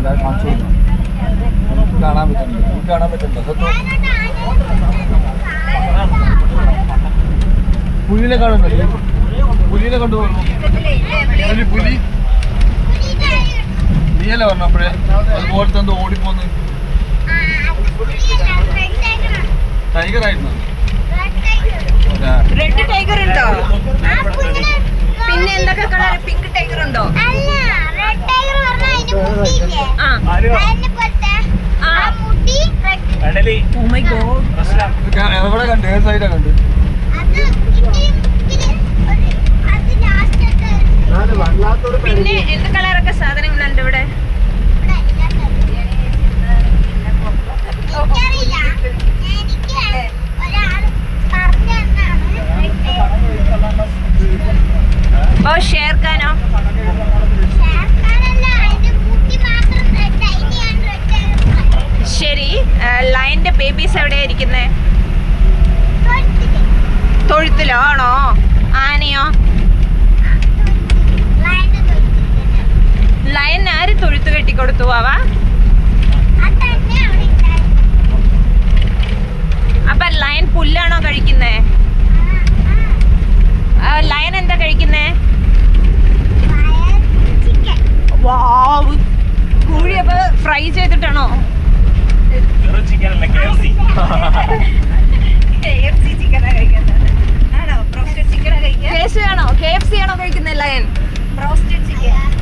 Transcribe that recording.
എല്ലാവരും കാണിച്ചു കൊടുക്കും. കാണാൻ പറ്റുന്നുണ്ട്, എനിക്ക് കാണാൻ പറ്റുന്നുണ്ട്. പുലിനെ കാണുന്നുണ്ടല്ലേ? പുലിനെ കൊണ്ടുപോകുന്നു. പുലി നീയല്ലേ പറഞ്ഞപ്പോഴേ അതുപോലത്തെ എന്തോ ഓടിപ്പോന്ന്. ടൈഗർ ആയിരുന്നു. റെഡ് ടൈഗർ ഉണ്ടോ? പിന്നെ എന്തൊക്കെ കളർ? പിങ്ക് ടൈഗർ ഉണ്ടോ? എവിടെ കണ്ട്? ഏത് സൈഡാ കണ്ട്? പിന്നെ എന്ത് കളറൊക്കെ സാധനങ്ങളുണ്ട് ഇവിടെ? ഓ ഷേർഖാനോ? ശരി. ലയന്റെ ബേബീസ് എവിടെയാ ഇരിക്കുന്നേ? തൊഴുത്തിലോ ആണോ? ആനയോ? ലയൻ ആര് തൊഴുത്ത് കെട്ടിക്കൊടുത്തു? ആവാ അപ്പൊ ലയൻ പുല്ലാണോ കഴിക്കുന്നേ? ലയൻ എന്താ കഴിക്കുന്നേ? കോഴി അപ്പൊ ഫ്രൈ ചെയ്തിട്ടാണോ? KFC ആണോ കഴിക്കുന്നത്? ലയൻ ബ്രോസ്റ്റഡ് ചിക്കൻ.